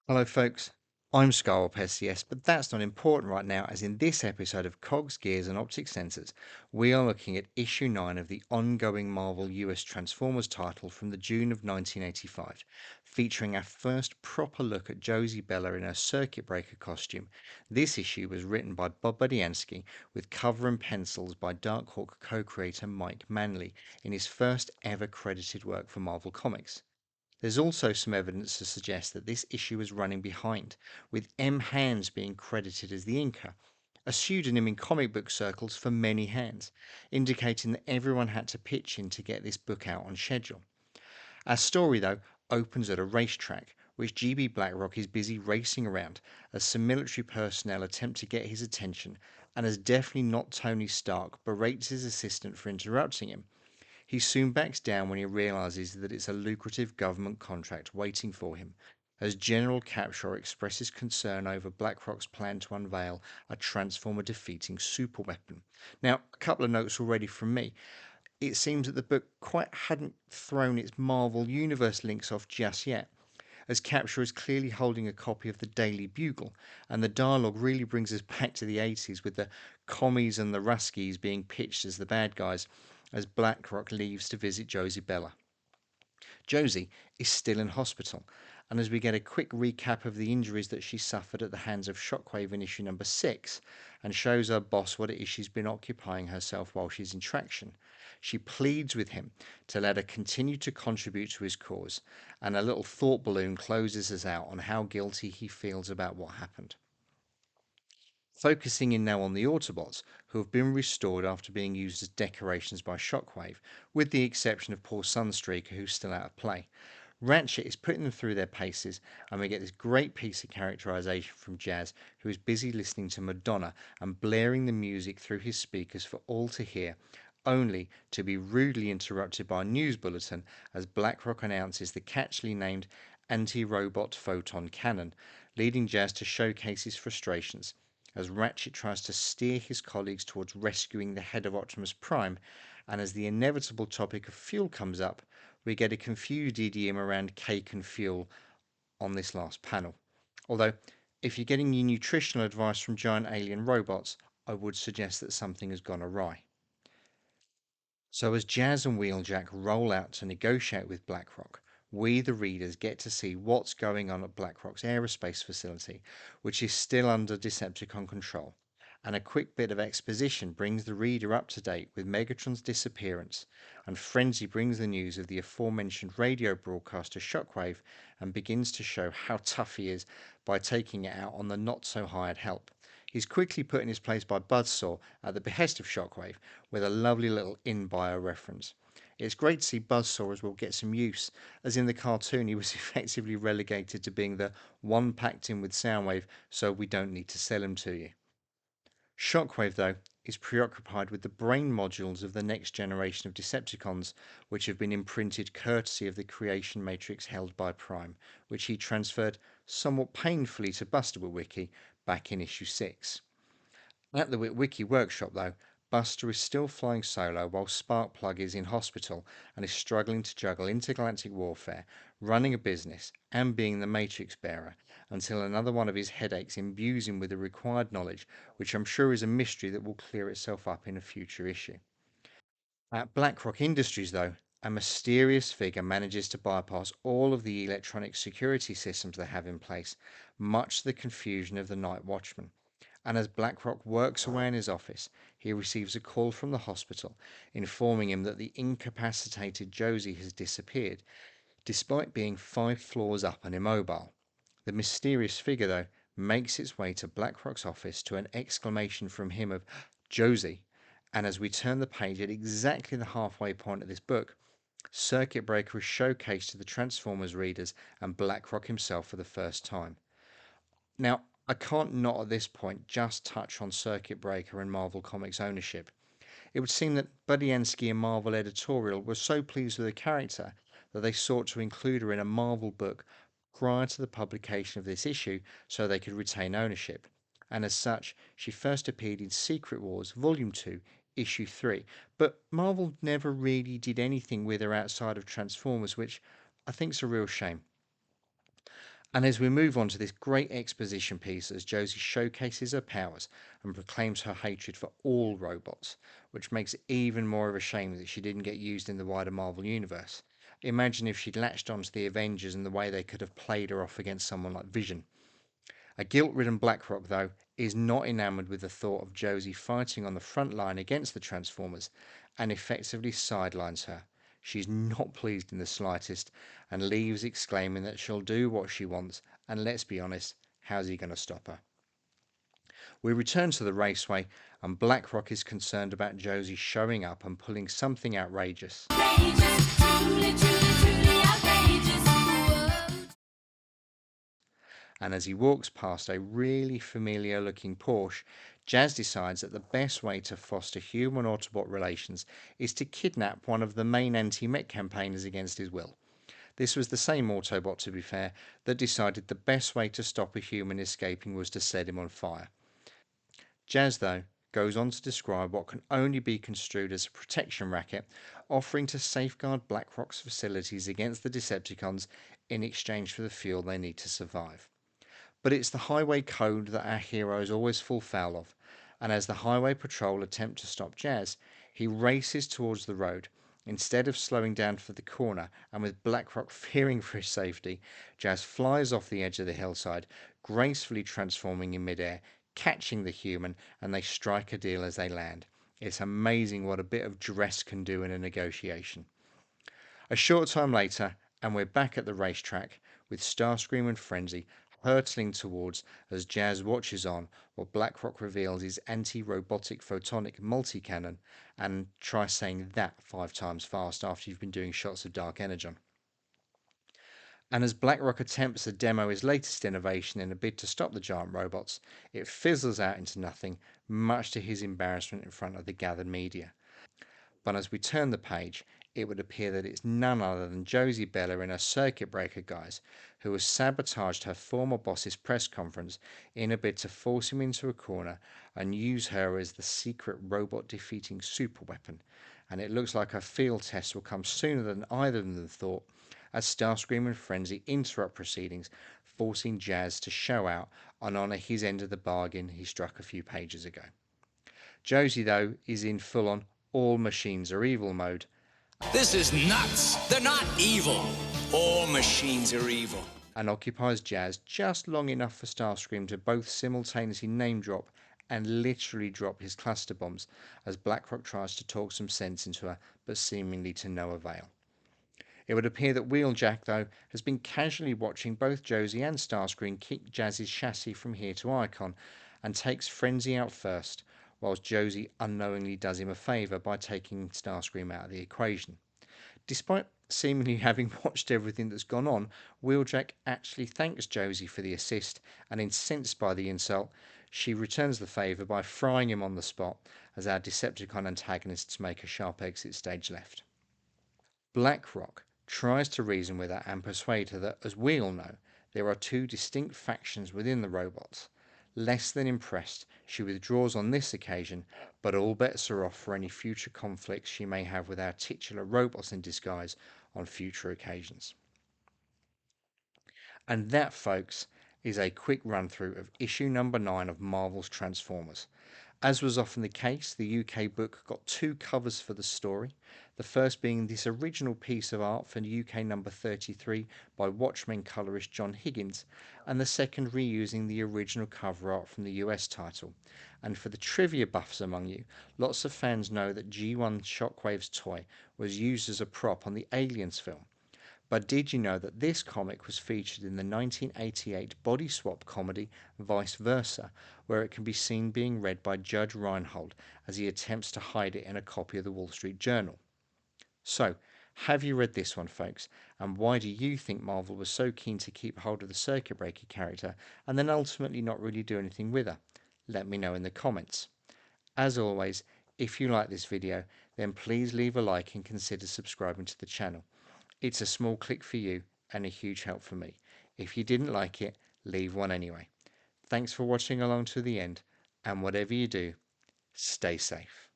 Hello, folks. I'm Scarwell SCS, but that's not important right now, as in this episode of Cogs, Gears, and Optic Sensors, we are looking at issue 9 of the ongoing Marvel US Transformers title from the June of 1985, featuring our first proper look at Josie Bella in her circuit breaker costume. This issue was written by Bob Budiansky with cover and pencils by Darkhawk co-creator Mike Manley in his first ever credited work for Marvel Comics. There's also some evidence to suggest that this issue is running behind, with M. Hands being credited as the inker, a pseudonym in comic book circles for many hands, indicating that everyone had to pitch in to get this book out on schedule. Our story, though, opens at a racetrack, which GB Blackrock is busy racing around as some military personnel attempt to get his attention, and as definitely not Tony Stark berates his assistant for interrupting him. He soon backs down when he realizes that it's a lucrative government contract waiting for him, as General Capshaw expresses concern over BlackRock's plan to unveil a Transformer defeating superweapon. Now, a couple of notes already from me. It seems that the book quite hadn't thrown its Marvel Universe links off just yet, as Capshaw is clearly holding a copy of the Daily Bugle, and the dialogue really brings us back to the 80s with the commies and the Ruskies being pitched as the bad guys as Blackrock leaves to visit Josie Bella. Josie is still in hospital, and as we get a quick recap of the injuries that she suffered at the hands of Shockwave in issue number 6, and shows her boss what it is she's been occupying herself while she's in traction, she pleads with him to let her continue to contribute to his cause, and a little thought balloon closes us out on how guilty he feels about what happened. Focusing in now on the Autobots, who have been restored after being used as decorations by Shockwave, with the exception of poor Sunstreaker, who's still out of play. Ratchet is putting them through their paces, and we get this great piece of characterization from Jazz, who is busy listening to Madonna and blaring the music through his speakers for all to hear, only to be rudely interrupted by a news bulletin as Blackrock announces the catchily named anti-robot photon cannon, leading Jazz to showcase his frustrations as Ratchet tries to steer his colleagues towards rescuing the head of Optimus Prime, and as the inevitable topic of fuel comes up, we get a confused idiom around cake and fuel on this last panel. Although, if you're getting your nutritional advice from giant alien robots, I would suggest that something has gone awry. So, as Jazz and Wheeljack roll out to negotiate with BlackRock, we, the readers, get to see what's going on at BlackRock's aerospace facility, which is still under Decepticon control. And a quick bit of exposition brings the reader up to date with Megatron's disappearance, and Frenzy brings the news of the aforementioned radio broadcaster Shockwave and begins to show how tough he is by taking it out on the not so hired help. He's quickly put in his place by Buzzsaw at the behest of Shockwave with a lovely little in-bio reference. It's great to see Buzzsaw as well get some use, as in the cartoon he was effectively relegated to being the one packed in with Soundwave, so we don't need to sell him to you. Shockwave, though, is preoccupied with the brain modules of the next generation of Decepticons, which have been imprinted courtesy of the creation matrix held by Prime, which he transferred somewhat painfully to Buster Witwicky back in issue 6. At the Witwicky workshop, though, Buster is still flying solo while Sparkplug is in hospital and is struggling to juggle intergalactic warfare, running a business, and being the Matrix bearer, until another one of his headaches imbues him with the required knowledge, which I'm sure is a mystery that will clear itself up in a future issue. At BlackRock Industries, though, a mysterious figure manages to bypass all of the electronic security systems they have in place, much to the confusion of the night watchman. And as Blackrock works away in his office, he receives a call from the hospital informing him that the incapacitated Josie has disappeared, despite being 5 floors up and immobile. The mysterious figure, though, makes its way to Blackrock's office to an exclamation from him of Josie. And as we turn the page at exactly the halfway point of this book, Circuit Breaker is showcased to the Transformers readers and Blackrock himself for the first time. Now, I can't not at this point just touch on Circuit Breaker and Marvel Comics ownership. It would seem that Budiansky and Marvel Editorial were so pleased with the character that they sought to include her in a Marvel book prior to the publication of this issue so they could retain ownership. And as such, she first appeared in Secret Wars Volume 2, Issue 3. But Marvel never really did anything with her outside of Transformers, which I think is a real shame. And as we move on to this great exposition piece, as Josie showcases her powers and proclaims her hatred for all robots, which makes it even more of a shame that she didn't get used in the wider Marvel Universe. Imagine if she'd latched onto the Avengers and the way they could have played her off against someone like Vision. A guilt-ridden Blackrock, though, is not enamoured with the thought of Josie fighting on the front line against the Transformers and effectively sidelines her. She's not pleased in the slightest and leaves exclaiming that she'll do what she wants, and let's be honest, how's he going to stop her? We return to the raceway and Blackrock is concerned about Josie showing up and pulling something outrageous. Outrageous, truly, truly, truly outrageous. And as he walks past a really familiar looking Porsche, Jazz decides that the best way to foster human Autobot relations is to kidnap one of the main anti-mech campaigners against his will. This was the same Autobot, to be fair, that decided the best way to stop a human escaping was to set him on fire. Jazz, though, goes on to describe what can only be construed as a protection racket, offering to safeguard Blackrock's facilities against the Decepticons in exchange for the fuel they need to survive. But it's the highway code that our heroes always fall foul of, and as the highway patrol attempt to stop Jazz, he races towards the road. Instead of slowing down for the corner, and with Blackrock fearing for his safety, Jazz flies off the edge of the hillside, gracefully transforming in midair, catching the human, and they strike a deal as they land. It's amazing what a bit of dress can do in a negotiation. A short time later, and we're back at the racetrack with Starscream and Frenzy hurtling towards as Jazz watches on while Blackrock reveals his anti-robotic photonic multi-cannon and try saying that 5 times fast after you've been doing shots of Dark Energon. And as Blackrock attempts to demo his latest innovation in a bid to stop the giant robots, it fizzles out into nothing, much to his embarrassment in front of the gathered media. But as we turn the page, it would appear that it's none other than Josie Bella in her circuit breaker guise, who has sabotaged her former boss's press conference in a bid to force him into a corner and use her as the secret robot defeating superweapon. And it looks like her field test will come sooner than either of them thought, as Starscream and Frenzy interrupt proceedings, forcing Jazz to show out and honour his end of the bargain he struck a few pages ago. Josie, though, is in full-on all machines are evil mode. This is nuts. They're not evil. All machines are evil. And occupies Jazz just long enough for Starscream to both simultaneously name drop and literally drop his cluster bombs as Blackrock tries to talk some sense into her, but seemingly to no avail. It would appear that Wheeljack, though, has been casually watching both Josie and Starscream kick Jazz's chassis from here to Icon and takes Frenzy out first, whilst Josie unknowingly does him a favour by taking Starscream out of the equation. Despite seemingly having watched everything that's gone on, Wheeljack actually thanks Josie for the assist, and incensed by the insult, she returns the favour by frying him on the spot as our Decepticon antagonists make a sharp exit stage left. Blackrock tries to reason with her and persuade her that, as we all know, there are 2 distinct factions within the robots. Less than impressed, she withdraws on this occasion, but all bets are off for any future conflicts she may have with our titular robots in disguise on future occasions. And that, folks, is a quick run through of issue number 9 of Marvel's Transformers. As was often the case, the UK book got 2 covers for the story, the first being this original piece of art for UK number 33 by Watchmen colorist John Higgins, and the second reusing the original cover art from the US title. And for the trivia buffs among you, lots of fans know that G1 Shockwave's toy was used as a prop on the Aliens film. But did you know that this comic was featured in the 1988 body swap comedy Vice Versa, where it can be seen being read by Judge Reinhold as he attempts to hide it in a copy of the Wall Street Journal? So, have you read this one, folks? And why do you think Marvel was so keen to keep hold of the circuit breaker character and then ultimately not really do anything with her? Let me know in the comments. As always, if you like this video, then please leave a like and consider subscribing to the channel. It's a small click for you and a huge help for me. If you didn't like it, leave one anyway. Thanks for watching along to the end, and whatever you do, stay safe.